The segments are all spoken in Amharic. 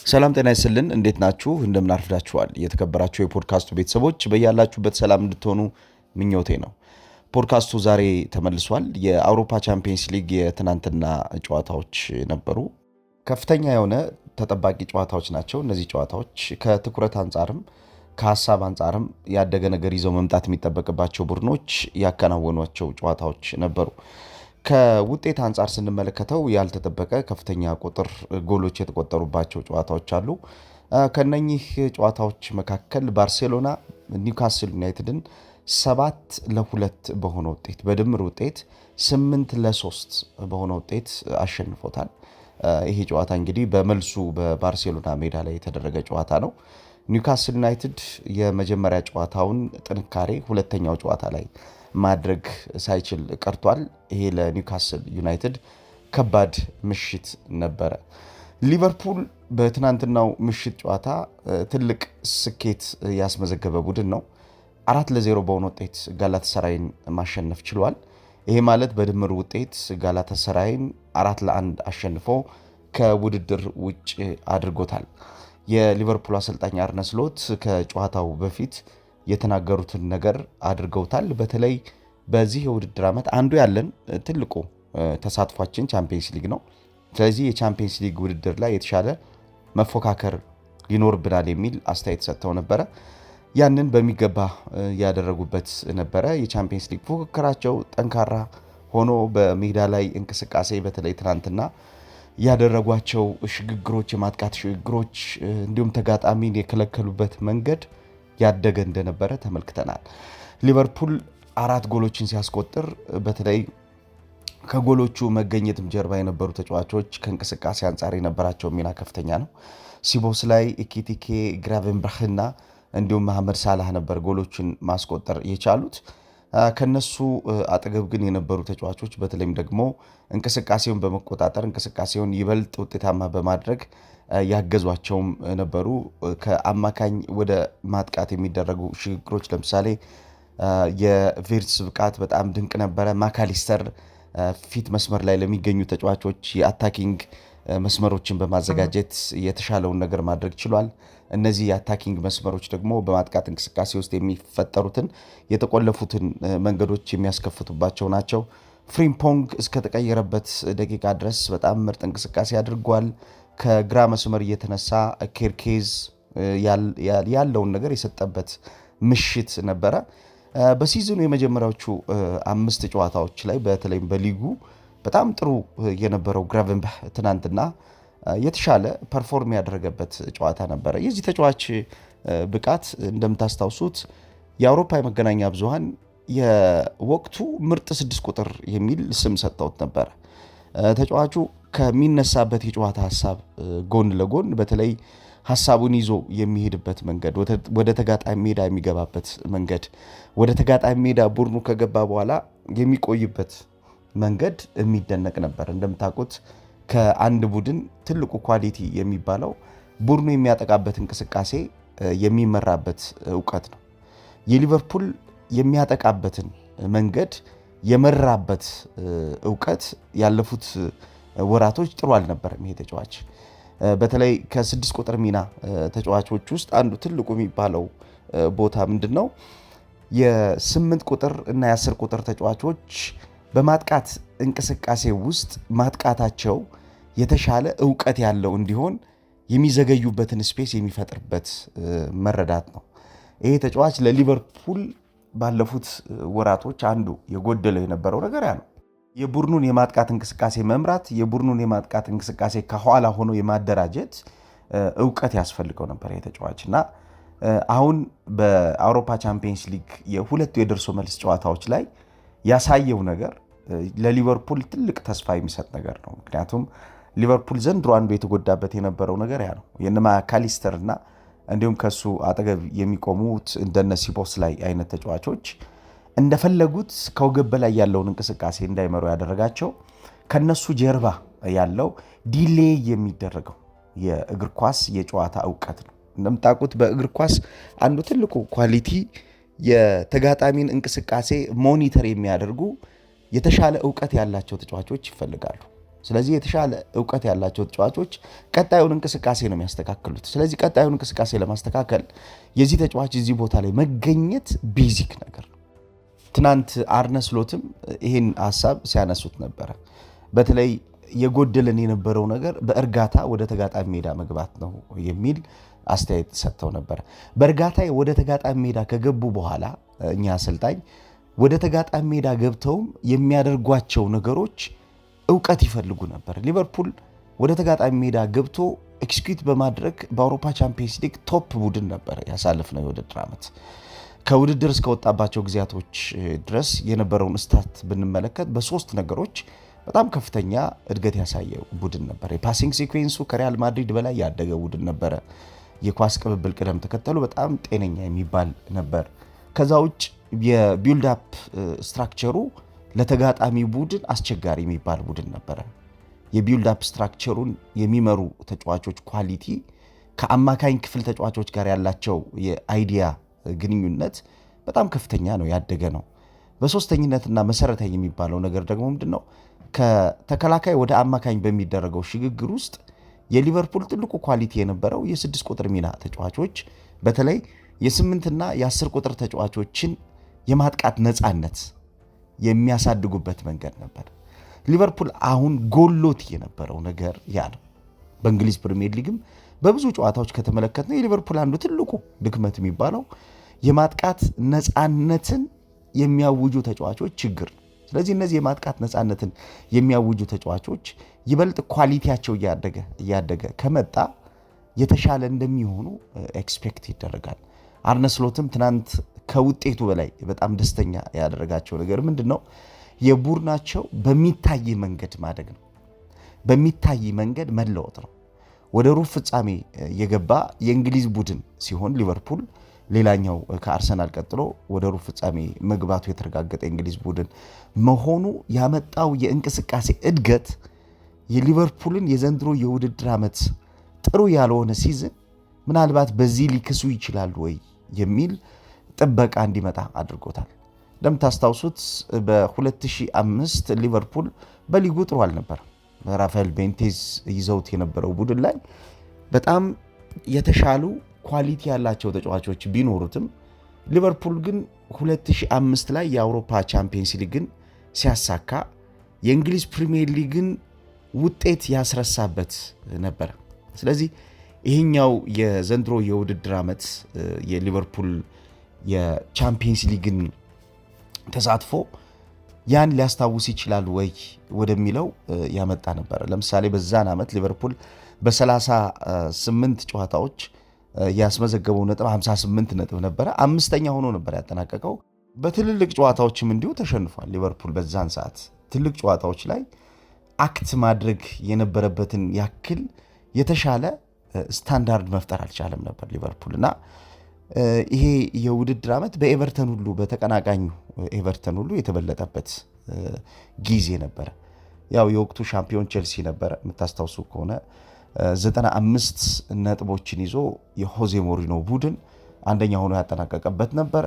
ሰላም ጤና ይስጥልን እንዴት ናችሁ እንደምን አርፍዳችኋል የተከበራችሁ የፖድካስቱ ቤተሰቦች በያላችሁበት ሰላም እንድትሆኑ ምኞቴ ነው። ፖድካስቱ ዛሬ ተመልሷል። የአውሮፓ ቻምፒየንስ ሊግ የትናንትና ጨዋታዎች ነበሩ። ከፍተኛ የሆነ ተጠባቂ ጨዋታዎች ናቸው። እነዚህ ጨዋታዎች ከትኩረት አንጻርም ከሀሳብ አንጻርም ያደገ ነገር ይዘው መምጣት የሚጠበቅባቸው ቡድኖች ያከናወኗቸው ጨዋታዎች ነበሩ። ከውጤት አንጻር ስንመለከተው ያልተጠበቀ ከፍተኛ ቁጥር ጎሎች የተቆጠሩባቸው ጨዋታዎች አሉ። ከነኚህ ጨዋታዎች መካከል ባርሴሎና ኒውካስል ዩናይትድን 7-2 በሆነ ውጤት በድምር ውጤት 8-3 በሆነ ውጤት አሸንፎታል። ይሄ ጨዋታ እንግዲህ በመልሱ በባርሴሎና ሜዳ ላይ የተደረገ ጨዋታ ነው። ኒውካስል ዩናይትድ የመጀመሪያ ጨዋታውን ጥንካሬ ሁለተኛው ጨዋታ ላይ ማድረግ ሳይችል ቀርቷል። ይሄ ለኒውካስል ዩናይትድ ከባድ ምሽት ነበረ። ሊቨርፑል በትናንትናው ምሽት ጨዋታ ትልቅ ስኬት ያስመዘገበ ቡድን ነው። 4-0 በሆነ ውጤት ጋላታሳራይን ማሸነፍ ችሏል። ይሄ ማለት በድምር ውጤት ጋላታሳራይን 4-1 አሸንፎ ከውድድር ውጭ አድርጎታል። የሊቨርፑል አሰልጣኝ አርነ ስሎት ከጨዋታው በፊት የተናገሩትን ነገር አድርገውታል። በተለይ በዚህ የውድድር ዓመት አንዱ ያለን ትልቁ ተሳትፏችን ቻምፒየንስ ሊግ ነው። ስለዚህ የቻምፒየንስ ሊግ ውድድር ላይ የተሻለ መፎካከር ሊኖርብናል የሚል አስተያየት ሰጥተው ነበረ። ያንን በሚገባ ያደረጉበት ነበረ። የቻምፒየንስ ሊግ ፉክክራቸው ጠንካራ ሆኖ በሜዳ ላይ እንቅስቃሴ በተለይ ትናንትና ያደረጓቸው ሽግግሮች፣ የማጥቃት ሽግግሮች እንዲሁም ተጋጣሚን የከለከሉበት መንገድ ያደገ እንደነበረ ተመልክተናል። ሊቨርፑል 4 ጎሎችን ሲያስቆጥር በተለይ ከጎሎቹ መገኘትም ጀርባ የነበሩ ተጫዋቾች ከእንቅስቃሴ አንጻር የነበራቸው ሚና ከፍተኛ ነው። ሲቦስላይ፣ ኢኪቲኬ፣ ግራቨንበርችና እንዲሁም መሐመድ ሳላህ ነበር ጎሎችን ማስቆጠር የቻሉት። ከነሱ አጠገብ ግን የነበሩ ተጫዋቾች በተለይም ደግሞ እንቅስቃሴውን በመቆጣጠር እንቅስቃሴውን ይበልጥ ውጤታማ በማድረግ ያገዟቸውም ነበሩ። ከአማካኝ ወደ ማጥቃት የሚደረጉ ሽግግሮች ለምሳሌ የቪርትስ ብቃት በጣም ድንቅ ነበረ። ማካሊስተር ፊት መስመር ላይ ለሚገኙ ተጫዋቾች የአታኪንግ መስመሮችን በማዘጋጀት የተሻለውን ነገር ማድረግ ችሏል። እነዚህ የአታኪንግ መስመሮች ደግሞ በማጥቃት እንቅስቃሴ ውስጥ የሚፈጠሩትን የተቆለፉትን መንገዶች የሚያስከፍቱባቸው ናቸው። ፍሪምፖንግ እስከተቀየረበት ደቂቃ ድረስ በጣም ምርጥ እንቅስቃሴ አድርጓል። ከግራ መስመር እየተነሳ ኬርኬዝ ያለውን ነገር የሰጠበት ምሽት ነበረ። በሲዝኑ የመጀመሪያዎቹ 5 ጨዋታዎች ላይ በተለይም በሊጉ በጣም ጥሩ የነበረው ግራቨንበርች ትናንትና የተሻለ ፐርፎርም ያደረገበት ጨዋታ ነበረ። የዚህ ተጫዋች ብቃት እንደምታስታውሱት የአውሮፓ የመገናኛ ብዙሃን የወቅቱ ምርጥ 6 ቁጥር የሚል ስም ሰጥተውት ነበረ። ተጫዋቹ ከሚነሳበት የጨዋታ ሀሳብ ጎን ለጎን በተለይ ሀሳቡን ይዞ የሚሄድበት መንገድ፣ ወደ ተጋጣሚ ሜዳ የሚገባበት መንገድ፣ ወደ ተጋጣሚ ሜዳ ቡድኑ ከገባ በኋላ የሚቆይበት መንገድ የሚደነቅ ነበር። እንደምታውቁት ከአንድ ቡድን ትልቁ ኳሊቲ የሚባለው ቡድኑ የሚያጠቃበት እንቅስቃሴ የሚመራበት እውቀት ነው። የሊቨርፑል የሚያጠቃበትን መንገድ የመራበት እውቀት ያለፉት ወራቶች ጥሩ አልነበረም። ይሄ ተጫዋች በተለይ ከ6 ቁጥር ሚና ተጫዋቾች ውስጥ አንዱ ትልቁ የሚባለው ቦታ ምንድን ነው? የ8 ቁጥር እና የ10 ቁጥር ተጫዋቾች በማጥቃት እንቅስቃሴ ውስጥ ማጥቃታቸው የተሻለ እውቀት ያለው እንዲሆን የሚዘገዩበትን ስፔስ የሚፈጥርበት መረዳት ነው። ይሄ ተጫዋች ለሊቨርፑል ባለፉት ወራቶች አንዱ የጎደለው የነበረው ነገር ያ ነው። የቡድኑን የማጥቃት እንቅስቃሴ መምራት፣ የቡድኑን የማጥቃት እንቅስቃሴ ከኋላ ሆኖ የማደራጀት እውቀት ያስፈልገው ነበር ይሄ ተጫዋች እና አሁን በአውሮፓ ቻምፒየንስ ሊግ የሁለቱ የደርሶ መልስ ጨዋታዎች ላይ ያሳየው ነገር ለሊቨርፑል ትልቅ ተስፋ የሚሰጥ ነገር ነው። ምክንያቱም ሊቨርፑል ዘንድሮ አንዱ የተጎዳበት የነበረው ነገር ያ ነው። የነማ ካሊስተር እና እንዲሁም ከሱ አጠገብ የሚቆሙት እንደነ ሲቦስላይ አይነት ተጫዋቾች እንደፈለጉት ከወገብ በላይ ያለውን እንቅስቃሴ እንዳይመሩ ያደረጋቸው ከነሱ ጀርባ ያለው ዲሌይ የሚደረገው የእግር ኳስ የጨዋታ እውቀት ነው። እንደምታውቁት በእግር ኳስ አንዱ ትልቁ ኳሊቲ የተጋጣሚን እንቅስቃሴ ሞኒተር የሚያደርጉ የተሻለ እውቀት ያላቸው ተጫዋቾች ይፈልጋሉ። ስለዚህ የተሻለ እውቀት ያላቸው ተጫዋቾች ቀጣዩን እንቅስቃሴ ነው የሚያስተካክሉት። ስለዚህ ቀጣዩን እንቅስቃሴ ለማስተካከል የዚህ ተጫዋች እዚህ ቦታ ላይ መገኘት ቤዚክ ነገር ነው። ትናንት አርነ ስሎትም ይህን ሀሳብ ሲያነሱት ነበረ። በተለይ የጎደለን የነበረው ነገር በእርጋታ ወደ ተጋጣሚ ሜዳ መግባት ነው የሚል አስተያየት ሰጥተው ነበረ። በእርጋታ ወደ ተጋጣሚ ሜዳ ከገቡ በኋላ እኛ አሰልጣኝ ወደ ተጋጣሚ ሜዳ ገብተውም የሚያደርጓቸው ነገሮች እውቀት ይፈልጉ ነበር። ሊቨርፑል ወደ ተጋጣሚ ሜዳ ገብቶ ኤክስኪዩት በማድረግ በአውሮፓ ቻምፒየንስ ሊግ ቶፕ ቡድን ነበር ያሳለፍነው የውድድር ዓመት። ከውድድር እስከወጣባቸው ጊዜያቶች ድረስ የነበረውን ስታት ብንመለከት በሶስት ነገሮች በጣም ከፍተኛ እድገት ያሳየ ቡድን ነበር። የፓሲንግ ሲኩዌንሱ ከሪያል ማድሪድ በላይ ያደገ ቡድን ነበረ። የኳስ ቅብብል ቅደም ተከተሉ በጣም ጤነኛ የሚባል ነበር። ከዛ ውጭ የቢልድ አፕ ስትራክቸሩ ለተጋጣሚ ቡድን አስቸጋሪ የሚባል ቡድን ነበረ። የቢልድ አፕ ስትራክቸሩን የሚመሩ ተጫዋቾች ኳሊቲ ከአማካኝ ክፍል ተጫዋቾች ጋር ያላቸው የአይዲያ ግንኙነት በጣም ከፍተኛ ነው፣ ያደገ ነው። በሶስተኝነትና መሰረታዊ የሚባለው ነገር ደግሞ ምንድነው? ከተከላካይ ወደ አማካኝ በሚደረገው ሽግግር ውስጥ የሊቨርፑል ትልቁ ኳሊቲ የነበረው የ6 ቁጥር ሚና ተጫዋቾች በተለይ የ8ና የ10 ቁጥር ተጫዋቾችን የማጥቃት ነፃነት የሚያሳድጉበት መንገድ ነበር። ሊቨርፑል አሁን ጎሎት የነበረው ነገር ያ ነው። በእንግሊዝ ፕሪሚየር ሊግም በብዙ ጨዋታዎች ከተመለከትነው የሊቨርፑል አንዱ ትልቁ ድክመት የሚባለው የማጥቃት ነፃነትን የሚያውጁ ተጫዋቾች ችግር ነው። ስለዚህ እነዚህ የማጥቃት ነፃነትን የሚያውጁ ተጫዋቾች ይበልጥ ኳሊቲያቸው እያደገ ከመጣ የተሻለ እንደሚሆኑ ኤክስፔክት ይደረጋል። አርነ ስሎትም ትናንት ከውጤቱ በላይ በጣም ደስተኛ ያደረጋቸው ነገር ምንድነው? የቡድናቸው በሚታይ መንገድ ማደግ ነው። በሚታይ መንገድ መለወጥ ነው። ወደ ሩብ ፍጻሜ የገባ የእንግሊዝ ቡድን ሲሆን ሊቨርፑል ሌላኛው ከአርሰናል ቀጥሎ ወደ ሩብ ፍጻሜ መግባቱ የተረጋገጠ የእንግሊዝ ቡድን መሆኑ ያመጣው የእንቅስቃሴ እድገት የሊቨርፑልን የዘንድሮ የውድድር ዓመት ጥሩ ያልሆነ ሲዝን ምናልባት በዚህ ሊክሱ ይችላሉ ወይ የሚል ጥበቃ እንዲመጣ አድርጎታል። እንደምታስታውሱት በ2005 ሊቨርፑል በሊጉ ጥሩ አልነበረም። ራፋኤል ቤንቴዝ ይዘውት የነበረው ቡድን ላይ በጣም የተሻሉ ኳሊቲ ያላቸው ተጫዋቾች ቢኖሩትም ሊቨርፑል ግን 2005 ላይ የአውሮፓ ቻምፒየንስ ሊግን ሲያሳካ የእንግሊዝ ፕሪሚየር ሊግን ውጤት ያስረሳበት ነበር። ስለዚህ ይህኛው የዘንድሮ የውድድር ዓመት የሊቨርፑል የቻምፒየንስ ሊግን ተሳትፎ ያን ሊያስታውስ ይችላል ወይ ወደሚለው ያመጣ ነበር። ለምሳሌ በዛን ዓመት ሊቨርፑል በ38 ጨዋታዎች ያስመዘገበው ነጥብ 58 ነጥብ ነበረ። አምስተኛ ሆኖ ነበር ያጠናቀቀው። በትልልቅ ጨዋታዎችም እንዲሁ ተሸንፏል። ሊቨርፑል በዛን ሰዓት ትልቅ ጨዋታዎች ላይ አክት ማድረግ የነበረበትን ያክል የተሻለ ስታንዳርድ መፍጠር አልቻለም ነበር ሊቨርፑል እና ይሄ የውድድር ዓመት በኤቨርተን ሁሉ በተቀናቃኙ ኤቨርተን ሁሉ የተበለጠበት ጊዜ ነበረ። ያው የወቅቱ ሻምፒዮን ቼልሲ ነበረ። የምታስታውሱ ከሆነ 95 ነጥቦችን ይዞ የሆዜ ሞሪኖ ቡድን አንደኛ ሆኖ ያጠናቀቀበት ነበረ።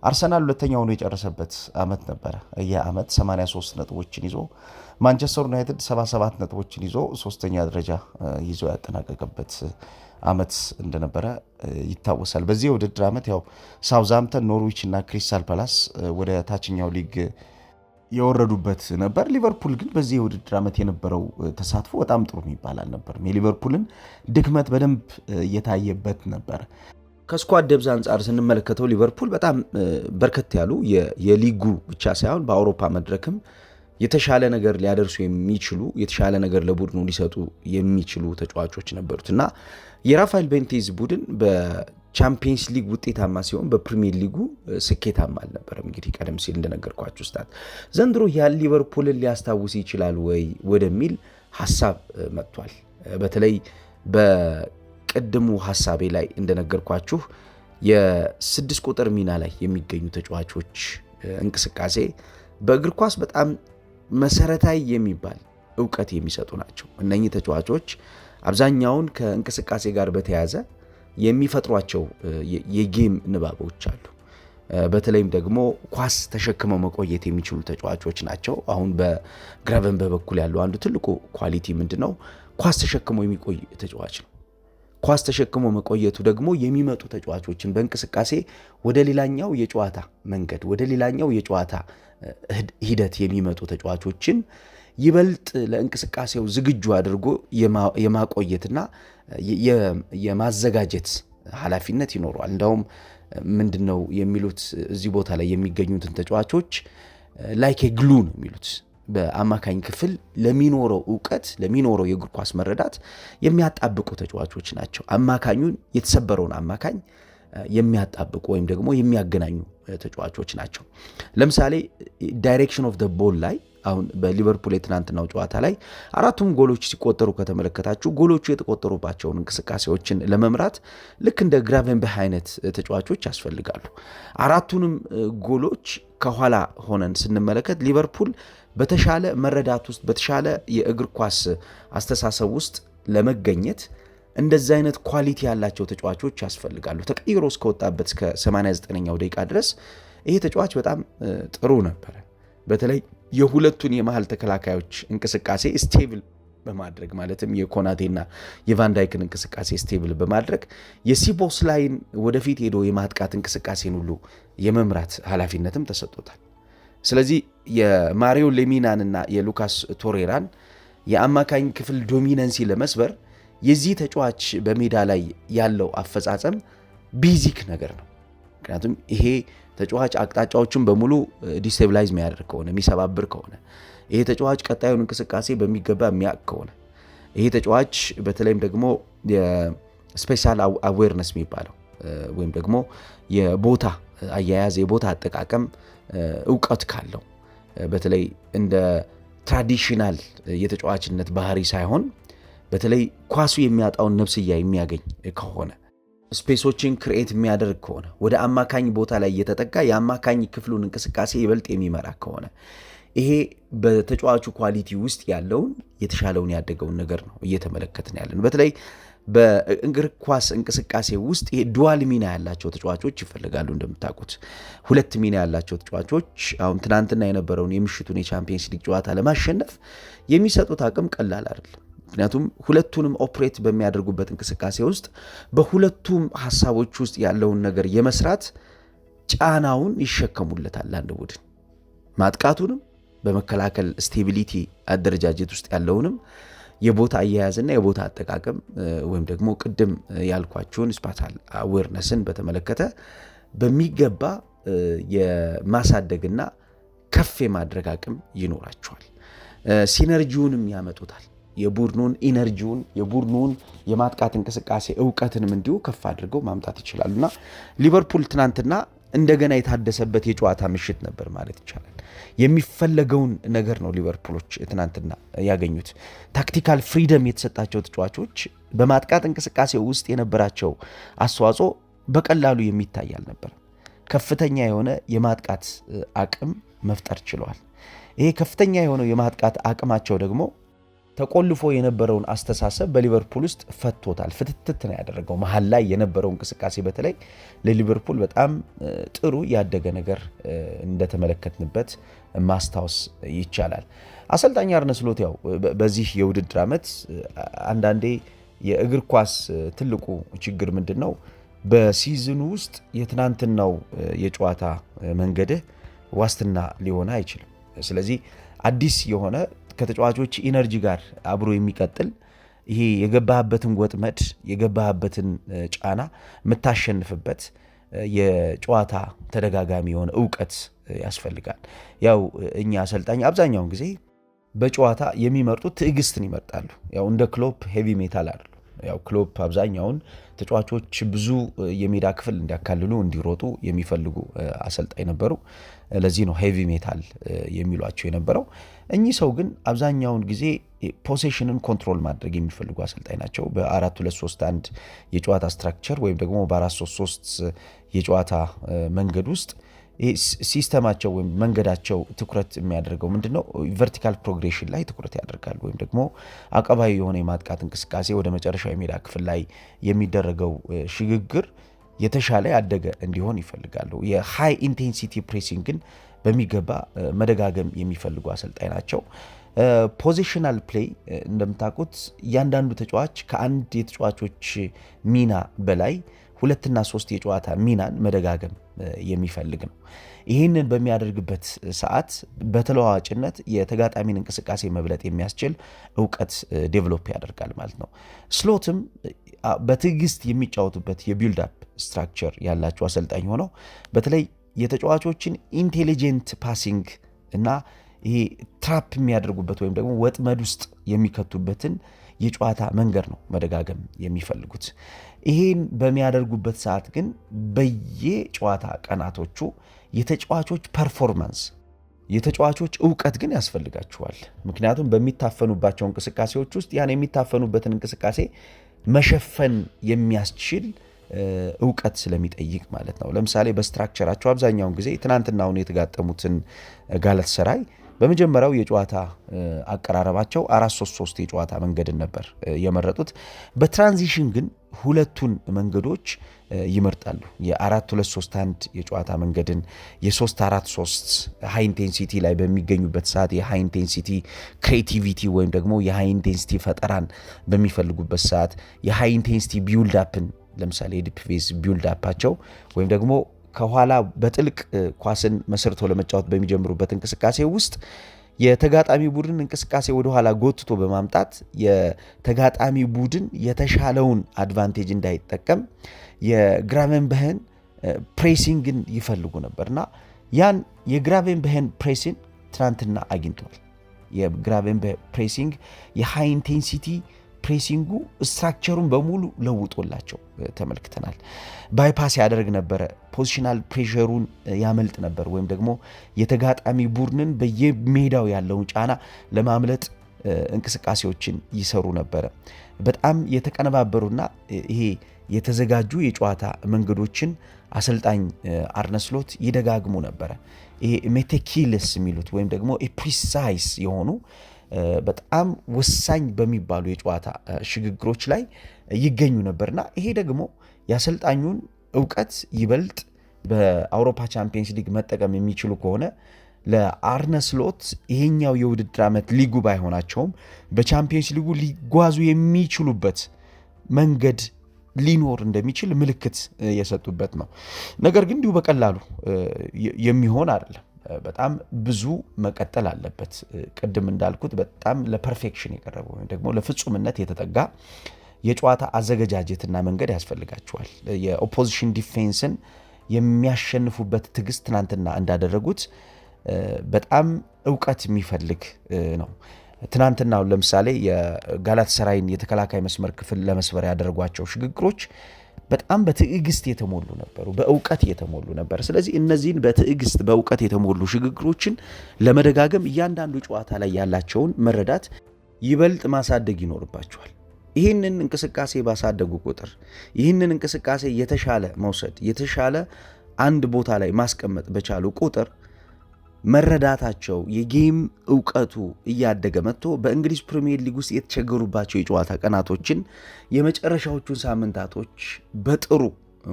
አርሰናል ሁለተኛ ሆኖ የጨረሰበት ዓመት ነበረ። የዓመት 83 ነጥቦችን ይዞ ማንቸስተር ዩናይትድ 77 ነጥቦችን ይዞ ሶስተኛ ደረጃ ይዞ ያጠናቀቀበት ዓመት እንደነበረ ይታወሳል። በዚህ የውድድር ዓመት ያው ሳውዝሃምፕተን፣ ኖርዊች እና ክሪስታል ፓላስ ወደ ታችኛው ሊግ የወረዱበት ነበር። ሊቨርፑል ግን በዚህ የውድድር ዓመት የነበረው ተሳትፎ በጣም ጥሩ የሚባል አልነበርም። የሊቨርፑልን ድክመት በደንብ እየታየበት ነበር። ከስኳድ ደብዝ አንጻር ስንመለከተው ሊቨርፑል በጣም በርከት ያሉ የሊጉ ብቻ ሳይሆን በአውሮፓ መድረክም የተሻለ ነገር ሊያደርሱ የሚችሉ የተሻለ ነገር ለቡድኑ ሊሰጡ የሚችሉ ተጫዋቾች ነበሩት እና የራፋኤል ቤንቴዝ ቡድን በቻምፒየንስ ሊግ ውጤታማ ሲሆን በፕሪሚየር ሊጉ ስኬታማ አልነበረም። እንግዲህ ቀደም ሲል እንደነገርኳችሁ ስታት ዘንድሮ ያን ሊቨርፑልን ሊያስታውስ ይችላል ወይ ወደሚል ሐሳብ መጥቷል። በተለይ በቅድሙ ሐሳቤ ላይ እንደነገርኳችሁ የ6 ቁጥር ሚና ላይ የሚገኙ ተጫዋቾች እንቅስቃሴ በእግር ኳስ በጣም መሰረታዊ የሚባል እውቀት የሚሰጡ ናቸው። እነኚህ ተጫዋቾች አብዛኛውን ከእንቅስቃሴ ጋር በተያያዘ የሚፈጥሯቸው የጌም ንባቦች አሉ። በተለይም ደግሞ ኳስ ተሸክመው መቆየት የሚችሉ ተጫዋቾች ናቸው። አሁን በግራቨንበርች በኩል ያለው አንዱ ትልቁ ኳሊቲ ምንድነው? ኳስ ተሸክሞ የሚቆይ ተጫዋች ነው። ኳስ ተሸክሞ መቆየቱ ደግሞ የሚመጡ ተጫዋቾችን በእንቅስቃሴ ወደ ሌላኛው የጨዋታ መንገድ ወደ ሌላኛው የጨዋታ ሂደት የሚመጡ ተጫዋቾችን ይበልጥ ለእንቅስቃሴው ዝግጁ አድርጎ የማቆየትና የማዘጋጀት ኃላፊነት ይኖረዋል። እንደውም ምንድነው የሚሉት እዚህ ቦታ ላይ የሚገኙትን ተጫዋቾች ላይክ ግሉ ነው የሚሉት። በአማካኝ ክፍል ለሚኖረው ዕውቀት ለሚኖረው የእግር ኳስ መረዳት የሚያጣብቁ ተጫዋቾች ናቸው። አማካኙን የተሰበረውን አማካኝ የሚያጣብቁ ወይም ደግሞ የሚያገናኙ ተጫዋቾች ናቸው። ለምሳሌ ዳይሬክሽን ኦፍ ዘ ቦል ላይ አሁን በሊቨርፑል የትናንትናው ጨዋታ ላይ አራቱም ጎሎች ሲቆጠሩ ከተመለከታችሁ ጎሎቹ የተቆጠሩባቸውን እንቅስቃሴዎችን ለመምራት ልክ እንደ ግራቨንበርች አይነት ተጫዋቾች ያስፈልጋሉ። አራቱንም ጎሎች ከኋላ ሆነን ስንመለከት ሊቨርፑል በተሻለ መረዳት ውስጥ በተሻለ የእግር ኳስ አስተሳሰብ ውስጥ ለመገኘት እንደዚህ አይነት ኳሊቲ ያላቸው ተጫዋቾች ያስፈልጋሉ። ተቀይሮ እስከወጣበት እስከ 89ኛው ደቂቃ ድረስ ይሄ ተጫዋች በጣም ጥሩ ነበረ። በተለይ የሁለቱን የመሃል ተከላካዮች እንቅስቃሴ ስቴብል በማድረግ ማለትም የኮናቴና የቫንዳይክን እንቅስቃሴ ስቴብል በማድረግ የሲቦስላይን ወደፊት ሄዶ የማጥቃት እንቅስቃሴን ሁሉ የመምራት ኃላፊነትም ተሰጥቶታል። ስለዚህ የማሪዮ ሌሚናንና የሉካስ ቶሬራን የአማካኝ ክፍል ዶሚነንሲ ለመስበር የዚህ ተጫዋች በሜዳ ላይ ያለው አፈጻጸም ቤዚክ ነገር ነው። ምክንያቱም ይሄ ተጫዋች አቅጣጫዎችን በሙሉ ዲስቴብላይዝ የሚያደርግ ከሆነ የሚሰባብር ከሆነ ይሄ ተጫዋች ቀጣዩን እንቅስቃሴ በሚገባ የሚያውቅ ከሆነ ይሄ ተጫዋች በተለይም ደግሞ የስፔሻል አዌርነስ የሚባለው ወይም ደግሞ የቦታ አያያዝ የቦታ አጠቃቀም ዕውቀት ካለው በተለይ እንደ ትራዲሽናል የተጫዋችነት ባህሪ ሳይሆን በተለይ ኳሱ የሚያጣውን ነፍስያ የሚያገኝ ከሆነ ስፔሶችን ክሬት የሚያደርግ ከሆነ ወደ አማካኝ ቦታ ላይ እየተጠጋ የአማካኝ ክፍሉን እንቅስቃሴ ይበልጥ የሚመራ ከሆነ ይሄ በተጫዋቹ ኳሊቲ ውስጥ ያለውን የተሻለውን ያደገውን ነገር ነው እየተመለከትን ያለን። በተለይ በእግር ኳስ እንቅስቃሴ ውስጥ ይሄ ዱዋል ሚና ያላቸው ተጫዋቾች ይፈልጋሉ። እንደምታውቁት ሁለት ሚና ያላቸው ተጫዋቾች አሁን ትናንትና የነበረውን የምሽቱን የቻምፒየንስ ሊግ ጨዋታ ለማሸነፍ የሚሰጡት አቅም ቀላል አይደለም። ምክንያቱም ሁለቱንም ኦፕሬት በሚያደርጉበት እንቅስቃሴ ውስጥ በሁለቱም ሐሳቦች ውስጥ ያለውን ነገር የመስራት ጫናውን ይሸከሙለታል። አንድ ቡድን ማጥቃቱንም በመከላከል ስቴቢሊቲ አደረጃጀት ውስጥ ያለውንም የቦታ አያያዝና የቦታ አጠቃቀም ወይም ደግሞ ቅድም ያልኳችሁን ስፓሻል አዌርነስን በተመለከተ በሚገባ የማሳደግና ከፍ የማድረግ አቅም ይኖራቸዋል። ሲነርጂውንም ያመጡታል። የቡድኑን ኢነርጂውን የቡድኑን የማጥቃት እንቅስቃሴ ዕውቀትንም እንዲሁ ከፍ አድርገው ማምጣት ይችላሉና ሊቨርፑል ትናንትና እንደገና የታደሰበት የጨዋታ ምሽት ነበር ማለት ይቻላል። የሚፈለገውን ነገር ነው ሊቨርፑሎች ትናንትና ያገኙት። ታክቲካል ፍሪደም የተሰጣቸው ተጫዋቾች በማጥቃት እንቅስቃሴ ውስጥ የነበራቸው አስተዋጽኦ በቀላሉ የሚታይ አልነበር። ከፍተኛ የሆነ የማጥቃት አቅም መፍጠር ችለዋል። ይሄ ከፍተኛ የሆነው የማጥቃት አቅማቸው ደግሞ ተቆልፎ የነበረውን አስተሳሰብ በሊቨርፑል ውስጥ ፈቶታል። ፍትትት ነው ያደረገው። መሀል ላይ የነበረው እንቅስቃሴ በተለይ ለሊቨርፑል በጣም ጥሩ ያደገ ነገር እንደተመለከትንበት ማስታወስ ይቻላል። አሰልጣኝ አርነ ስሎት ያው በዚህ የውድድር ዓመት አንዳንዴ የእግር ኳስ ትልቁ ችግር ምንድነው? በሲዝኑ ውስጥ የትናንትናው የጨዋታ መንገድህ ዋስትና ሊሆን አይችልም። ስለዚህ አዲስ የሆነ ከተጫዋቾች ኢነርጂ ጋር አብሮ የሚቀጥል ይሄ የገባህበትን ወጥመድ የገባህበትን ጫና የምታሸንፍበት የጨዋታ ተደጋጋሚ የሆነ ዕውቀት ያስፈልጋል። ያው እኛ አሰልጣኝ አብዛኛውን ጊዜ በጨዋታ የሚመርጡት ትዕግስትን ይመርጣሉ። ያው እንደ ክሎፕ ሄቪ ሜታል አይደሉ። ያው ክሎፕ አብዛኛውን ተጫዋቾች ብዙ የሜዳ ክፍል እንዲያካልሉ እንዲሮጡ የሚፈልጉ አሰልጣኝ ነበሩ። ለዚህ ነው ሄቪ ሜታል የሚሏቸው የነበረው። እኚህ ሰው ግን አብዛኛውን ጊዜ ፖሴሽንን ኮንትሮል ማድረግ የሚፈልጉ አሰልጣኝ ናቸው። በ4-2-3-1 የጨዋታ ስትራክቸር ወይም ደግሞ በ4-3-3 የጨዋታ መንገድ ውስጥ ሲስተማቸው ወይም መንገዳቸው ትኩረት የሚያደርገው ምንድነው? ቨርቲካል ፕሮግሬሽን ላይ ትኩረት ያደርጋሉ። ወይም ደግሞ አቀባዊ የሆነ የማጥቃት እንቅስቃሴ ወደ መጨረሻው የሜዳ ክፍል ላይ የሚደረገው ሽግግር የተሻለ ያደገ እንዲሆን ይፈልጋሉ። የሃይ ኢንቴንሲቲ ፕሬሲንግን በሚገባ መደጋገም የሚፈልጉ አሰልጣኝ ናቸው። ፖዚሽናል ፕሌይ እንደምታውቁት እያንዳንዱ ተጫዋች ከአንድ የተጫዋቾች ሚና በላይ 2 እና 3 የጨዋታ ሚናን መደጋገም የሚፈልግ ነው። ይህንን በሚያደርግበት ሰዓት በተለዋዋጭነት የተጋጣሚን እንቅስቃሴ መብለጥ የሚያስችል እውቀት ዴቨሎፕ ያደርጋል ማለት ነው። ስሎትም በትዕግስት የሚጫወቱበት የቢልድ አፕ ስትራክቸር ያላቸው አሰልጣኝ ሆነው በተለይ የተጫዋቾችን ኢንቴሊጀንት ፓሲንግ እና ይሄ ትራፕ የሚያደርጉበት ወይም ደግሞ ወጥመድ ውስጥ የሚከቱበትን የጨዋታ መንገድ ነው መደጋገም የሚፈልጉት። ይሄን በሚያደርጉበት ሰዓት ግን በየጨዋታ ቀናቶቹ የተጫዋቾች ፐርፎርማንስ፣ የተጫዋቾች እውቀት ግን ያስፈልጋቸዋል። ምክንያቱም በሚታፈኑባቸው እንቅስቃሴዎች ውስጥ ያን የሚታፈኑበትን እንቅስቃሴ መሸፈን የሚያስችል እውቀት ስለሚጠይቅ ማለት ነው። ለምሳሌ በስትራክቸራቸው አብዛኛውን ጊዜ ትናንትናውን የተጋጠሙትን ጋላታሳራይ በመጀመሪያው የጨዋታ አቀራረባቸው 4-3-3 የጨዋታ መንገድን ነበር የመረጡት። በትራንዚሽን ግን ሁለቱን መንገዶች ይመርጣሉ። የ4-2-3-1 የጨዋታ መንገድን፣ የ3-4-3 ሃይ ኢንቴንሲቲ ላይ በሚገኙበት ሰዓት የሃይ ኢንቴንሲቲ ክሬቲቪቲ ወይም ደግሞ የሃይ ኢንቴንሲቲ ፈጠራን በሚፈልጉበት ሰዓት የሃይ ኢንቴንሲቲ ቢውልድ አፕን ለምሳሌ የዲፕ ፌዝ ቢውልድ አፓቸው ወይም ደግሞ ከኋላ በጥልቅ ኳስን መስርቶ ለመጫወት በሚጀምሩበት እንቅስቃሴ ውስጥ የተጋጣሚ ቡድን እንቅስቃሴ ወደ ኋላ ጎትቶ በማምጣት የተጋጣሚ ቡድን የተሻለውን አድቫንቴጅ እንዳይጠቀም የግራቨንበርህን ፕሬሲንግን ይፈልጉ ነበርና ያን የግራቨንበርህን ፕሬሲንግ ትናንትና አግኝተዋል። የግራቨንበርህ ፕሬሲንግ የሃይ ኢንቴንሲቲ ፕሬሲንጉ ስትራክቸሩን በሙሉ ለውጦላቸው ተመልክተናል። ባይፓስ ያደርግ ነበረ፣ ፖዚሽናል ፕሬሸሩን ያመልጥ ነበር፣ ወይም ደግሞ የተጋጣሚ ቡድንን በየሜዳው ያለውን ጫና ለማምለጥ እንቅስቃሴዎችን ይሰሩ ነበረ። በጣም የተቀነባበሩና ይሄ የተዘጋጁ የጨዋታ መንገዶችን አሰልጣኝ አርነ ስሎት ይደጋግሙ ነበረ። ይሄ ሜቲኩለስ የሚሉት ወይም ደግሞ ፕሪሳይስ የሆኑ በጣም ወሳኝ በሚባሉ የጨዋታ ሽግግሮች ላይ ይገኙ ነበርና ይሄ ደግሞ የአሰልጣኙን እውቀት ይበልጥ በአውሮፓ ቻምፒየንስ ሊግ መጠቀም የሚችሉ ከሆነ ለአርነ ስሎት ይሄኛው የውድድር ዓመት ሊጉ ባይሆናቸውም በቻምፒየንስ ሊጉ ሊጓዙ የሚችሉበት መንገድ ሊኖር እንደሚችል ምልክት የሰጡበት ነው። ነገር ግን እንዲሁ በቀላሉ የሚሆን አይደለም። በጣም ብዙ መቀጠል አለበት። ቅድም እንዳልኩት በጣም ለፐርፌክሽን የቀረበ ወይም ደግሞ ለፍጹምነት የተጠጋ የጨዋታ አዘገጃጀትና መንገድ ያስፈልጋቸዋል። የኦፖዚሽን ዲፌንስን የሚያሸንፉበት ትዕግስት ትናንትና እንዳደረጉት በጣም እውቀት የሚፈልግ ነው። ትናንትና ለምሳሌ የጋላታሳራይን የተከላካይ መስመር ክፍል ለመስበር ያደረጓቸው ሽግግሮች በጣም በትዕግስት የተሞሉ ነበሩ፣ በእውቀት የተሞሉ ነበር። ስለዚህ እነዚህን በትዕግስት በእውቀት የተሞሉ ሽግግሮችን ለመደጋገም እያንዳንዱ ጨዋታ ላይ ያላቸውን መረዳት ይበልጥ ማሳደግ ይኖርባቸዋል። ይህንን እንቅስቃሴ ባሳደጉ ቁጥር ይህንን እንቅስቃሴ የተሻለ መውሰድ የተሻለ አንድ ቦታ ላይ ማስቀመጥ በቻሉ ቁጥር መረዳታቸው የጌም እውቀቱ እያደገ መጥቶ በእንግሊዝ ፕሪሚየር ሊግ ውስጥ የተቸገሩባቸው የጨዋታ ቀናቶችን የመጨረሻዎቹን ሳምንታቶች በጥሩ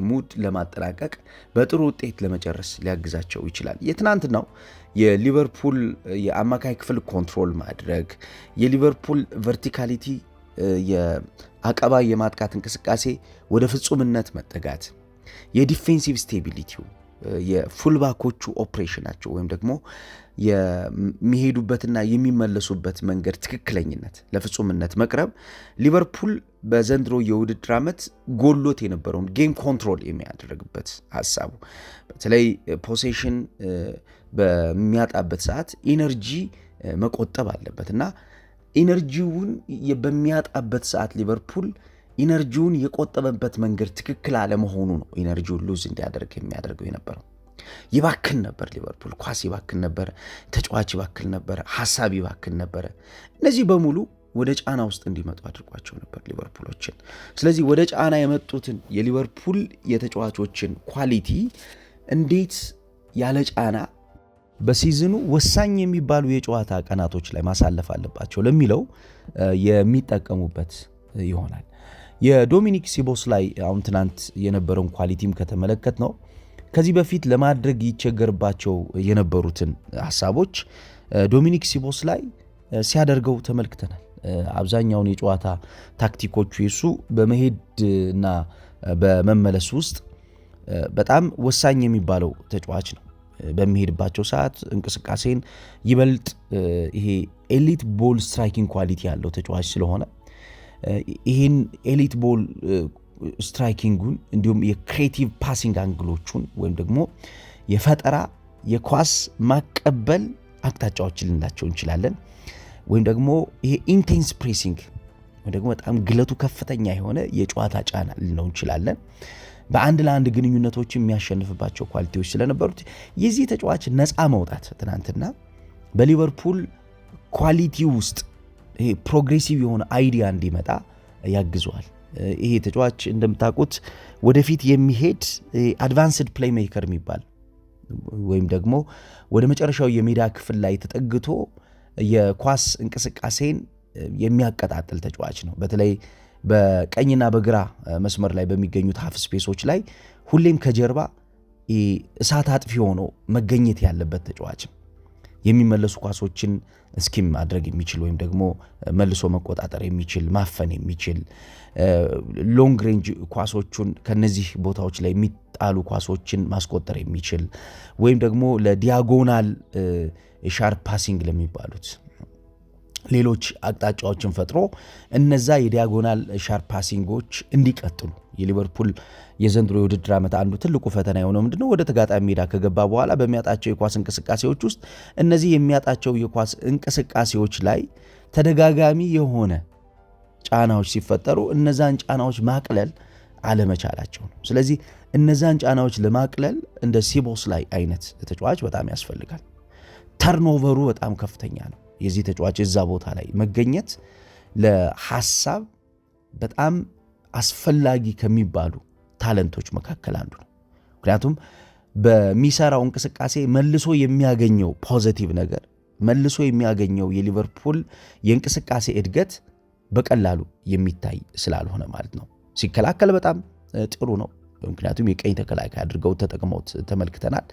ሙድ ለማጠናቀቅ በጥሩ ውጤት ለመጨረስ ሊያግዛቸው ይችላል። የትናንትናው የሊቨርፑል የአማካይ ክፍል ኮንትሮል ማድረግ፣ የሊቨርፑል ቨርቲካሊቲ የአቀባ የማጥቃት እንቅስቃሴ ወደ ፍጹምነት መጠጋት፣ የዲፌንሲቭ ስቴቢሊቲው የፉልባኮቹ ኦፕሬሽናቸው ወይም ደግሞ የሚሄዱበትና የሚመለሱበት መንገድ ትክክለኝነት ለፍጹምነት መቅረብ ሊቨርፑል በዘንድሮ የውድድር ዓመት ጎሎት የነበረውን ጌም ኮንትሮል የሚያደርግበት ሀሳቡ በተለይ ፖሴሽን በሚያጣበት ሰዓት ኢነርጂ መቆጠብ አለበት እና ኢነርጂውን በሚያጣበት ሰዓት ሊቨርፑል ኢነርጂውን የቆጠበበት መንገድ ትክክል አለመሆኑ ነው ኢነርጂውን ሉዝ እንዲያደርግ የሚያደርገው የነበረው። ይባክን ነበር ሊቨርፑል፣ ኳስ ይባክን ነበር፣ ተጫዋች ይባክን ነበር፣ ሀሳብ ይባክን ነበር። እነዚህ በሙሉ ወደ ጫና ውስጥ እንዲመጡ አድርጓቸው ነበር ሊቨርፑሎችን። ስለዚህ ወደ ጫና የመጡትን የሊቨርፑል የተጫዋቾችን ኳሊቲ እንዴት ያለ ጫና በሲዝኑ ወሳኝ የሚባሉ የጨዋታ ቀናቶች ላይ ማሳለፍ አለባቸው ለሚለው የሚጠቀሙበት ይሆናል። የዶሚኒክ ሶቦስላይ አሁን ትናንት የነበረውን ኳሊቲም ከተመለከት ነው ከዚህ በፊት ለማድረግ ይቸገርባቸው የነበሩትን ሐሳቦች ዶሚኒክ ሶቦስላይ ሲያደርገው ተመልክተናል። አብዛኛውን የጨዋታ ታክቲኮቹ የሱ በመሄድና በመመለስ ውስጥ በጣም ወሳኝ የሚባለው ተጫዋች ነው። በሚሄድባቸው ሰዓት እንቅስቃሴን ይበልጥ ይሄ ኤሊት ቦል ስትራይኪንግ ኳሊቲ ያለው ተጫዋች ስለሆነ ይህን ኤሊት ቦል ስትራይኪንጉን እንዲሁም የክሬቲቭ ፓሲንግ አንግሎቹን ወይም ደግሞ የፈጠራ የኳስ ማቀበል አቅጣጫዎችን ልንላቸው እንችላለን። ወይም ደግሞ ይሄ ኢንቴንስ ፕሬሲንግ ወይም ደግሞ በጣም ግለቱ ከፍተኛ የሆነ የጨዋታ ጫና ልንለው እንችላለን። በአንድ ለአንድ ግንኙነቶች የሚያሸንፍባቸው ኳሊቲዎች ስለነበሩት የዚህ ተጫዋች ነፃ መውጣት ትናንትና በሊቨርፑል ኳሊቲ ውስጥ ይሄ ፕሮግሬሲቭ የሆነ አይዲያ እንዲመጣ ያግዘዋል። ይሄ ተጫዋች እንደምታውቁት ወደፊት የሚሄድ አድቫንስድ ፕሌይ ሜከር የሚባል ወይም ደግሞ ወደ መጨረሻው የሜዳ ክፍል ላይ ተጠግቶ የኳስ እንቅስቃሴን የሚያቀጣጥል ተጫዋች ነው። በተለይ በቀኝና በግራ መስመር ላይ በሚገኙት ሀፍ ስፔሶች ላይ ሁሌም ከጀርባ እሳት አጥፊ ሆኖ መገኘት ያለበት ተጫዋች ነው። የሚመለሱ ኳሶችን እስኪም ማድረግ የሚችል ወይም ደግሞ መልሶ መቆጣጠር የሚችል ማፈን የሚችል ሎንግ ሬንጅ ኳሶቹን ከነዚህ ቦታዎች ላይ የሚጣሉ ኳሶችን ማስቆጠር የሚችል ወይም ደግሞ ለዲያጎናል ሻርፕ ፓሲንግ ለሚባሉት ሌሎች አቅጣጫዎችን ፈጥሮ እነዛ የዲያጎናል ሻርፕ ፓሲንጎች እንዲቀጥሉ የሊቨርፑል የዘንድሮ የውድድር ዓመት አንዱ ትልቁ ፈተና የሆነው ምንድነው? ወደ ተጋጣሚ ሜዳ ከገባ በኋላ በሚያጣቸው የኳስ እንቅስቃሴዎች ውስጥ እነዚህ የሚያጣቸው የኳስ እንቅስቃሴዎች ላይ ተደጋጋሚ የሆነ ጫናዎች ሲፈጠሩ እነዛን ጫናዎች ማቅለል አለመቻላቸው ነው። ስለዚህ እነዛን ጫናዎች ለማቅለል እንደ ሶቦስላይ አይነት ተጫዋች በጣም ያስፈልጋል። ተርኖቨሩ በጣም ከፍተኛ ነው። የዚህ ተጫዋች እዛ ቦታ ላይ መገኘት ለሐሳብ በጣም አስፈላጊ ከሚባሉ ታለንቶች መካከል አንዱ ነው። ምክንያቱም በሚሰራው እንቅስቃሴ መልሶ የሚያገኘው ፖዚቲቭ ነገር መልሶ የሚያገኘው የሊቨርፑል የእንቅስቃሴ እድገት በቀላሉ የሚታይ ስላልሆነ ማለት ነው። ሲከላከል በጣም ጥሩ ነው። ምክንያቱም የቀኝ ተከላካይ አድርገው ተጠቅመውት ተመልክተናል።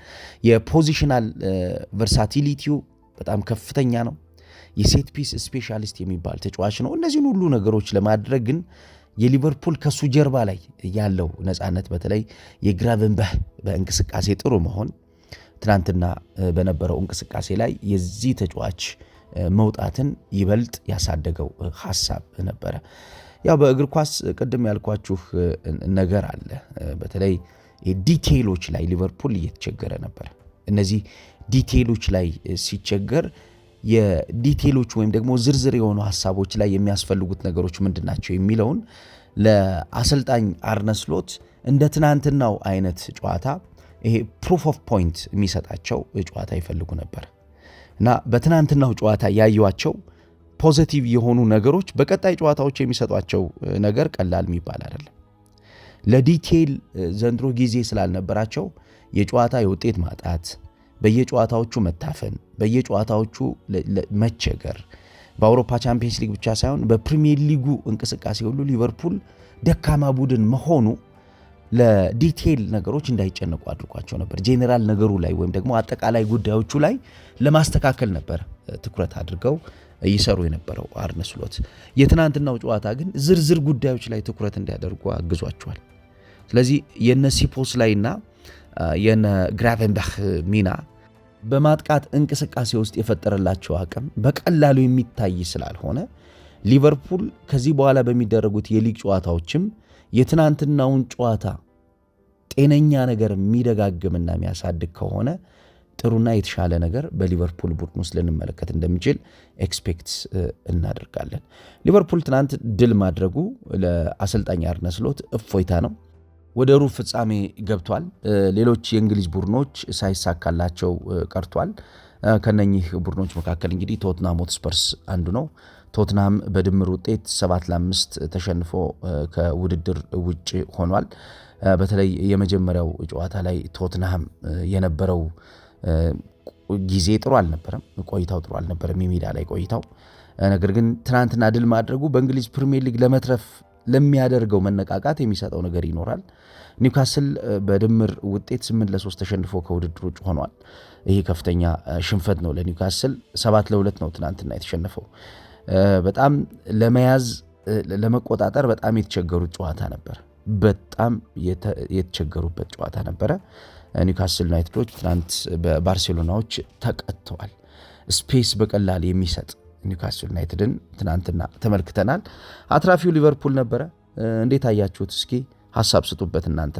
የፖዚሽናል ቨርሳቲሊቲው በጣም ከፍተኛ ነው። የሴት ፒስ ስፔሻሊስት የሚባል ተጫዋች ነው። እነዚህን ሁሉ ነገሮች ለማድረግ ግን የሊቨርፑል ከሱ ጀርባ ላይ ያለው ነፃነት በተለይ የግራቨንበህ በእንቅስቃሴ ጥሩ መሆን ትናንትና በነበረው እንቅስቃሴ ላይ የዚህ ተጫዋች መውጣትን ይበልጥ ያሳደገው ሐሳብ ነበረ። ያው በእግር ኳስ ቅድም ያልኳችሁ ነገር አለ። በተለይ ዲቴይሎች ላይ ሊቨርፑል እየተቸገረ ነበር። እነዚህ ዲቴይሎች ላይ ሲቸገር የዲቴይሎች ወይም ደግሞ ዝርዝር የሆኑ ሐሳቦች ላይ የሚያስፈልጉት ነገሮች ምንድናቸው የሚለውን ለአሰልጣኝ አርነ ስሎት እንደ ትናንትናው አይነት ጨዋታ ይሄ ፕሩፍ ኦፍ ፖይንት የሚሰጣቸው ጨዋታ ይፈልጉ ነበር እና በትናንትናው ጨዋታ ያዩዋቸው ፖዚቲቭ የሆኑ ነገሮች በቀጣይ ጨዋታዎች የሚሰጧቸው ነገር ቀላል የሚባል አይደለም። ለዲቴይል ዘንድሮ ጊዜ ስላልነበራቸው የጨዋታ የውጤት ማጣት፣ በየጨዋታዎቹ መታፈን፣ በየጨዋታዎቹ መቸገር በአውሮፓ ቻምፒየንስ ሊግ ብቻ ሳይሆን በፕሪሚየር ሊጉ እንቅስቃሴ ሁሉ ሊቨርፑል ደካማ ቡድን መሆኑ ለዲቴይል ነገሮች እንዳይጨነቁ አድርጓቸው ነበር። ጄኔራል ነገሩ ላይ ወይም ደግሞ አጠቃላይ ጉዳዮቹ ላይ ለማስተካከል ነበር ትኩረት አድርገው ይሰሩ የነበረው አርነ ስሎት። የትናንትናው ጨዋታ ግን ዝርዝር ጉዳዮች ላይ ትኩረት እንዲያደርጉ አግዟቸዋል። ስለዚህ የነ ሶቦስላይና የነ ግራቨንበህ ሚና በማጥቃት እንቅስቃሴ ውስጥ የፈጠረላቸው አቅም በቀላሉ የሚታይ ስላልሆነ ሊቨርፑል ከዚህ በኋላ በሚደረጉት የሊግ ጨዋታዎችም የትናንትናውን ጨዋታ ጤነኛ ነገር የሚደጋግምና የሚያሳድግ ከሆነ ጥሩና የተሻለ ነገር በሊቨርፑል ቡድን ውስጥ ልንመለከት እንደሚችል ኤክስፔክት እናደርጋለን። ሊቨርፑል ትናንት ድል ማድረጉ ለአሰልጣኝ አርነ ስሎት እፎይታ ነው። ወደ ሩብ ፍጻሜ ገብቷል። ሌሎች የእንግሊዝ ቡድኖች ሳይሳካላቸው ቀርቷል። ከነኚህ ቡድኖች መካከል እንግዲህ ቶትናም ሆትስፐርስ አንዱ ነው። ቶትናም በድምር ውጤት 7-5 ተሸንፎ ከውድድር ውጭ ሆኗል። በተለይ የመጀመሪያው ጨዋታ ላይ ቶትናም የነበረው ጊዜ ጥሩ አልነበረም። ቆይታው ጥሩ አልነበረም፣ የሜዳ ላይ ቆይታው። ነገር ግን ትናንትና ድል ማድረጉ በእንግሊዝ ፕሪሚየር ሊግ ለመትረፍ ለሚያደርገው መነቃቃት የሚሰጠው ነገር ይኖራል። ኒውካስል በድምር ውጤት 8-3 ተሸንፎ ከውድድር ውጭ ሆኗል። ይሄ ከፍተኛ ሽንፈት ነው ለኒውካስል። 7-2 ነው ትናንትና የተሸነፈው። በጣም ለመያዝ ለመቆጣጠር በጣም የተቸገሩት ጨዋታ ነበር። በጣም የተቸገሩበት ጨዋታ ነበረ። ኒውካስል ዩናይትዶች ትናንት በባርሴሎናዎች ተቀጥተዋል። ስፔስ በቀላል የሚሰጥ ኒውካስል ዩናይትድን ትናንትና ተመልክተናል። አትራፊው ሊቨርፑል ነበረ። እንዴት አያችሁት? እስኪ ሀሳብ ስጡበት እናንተ።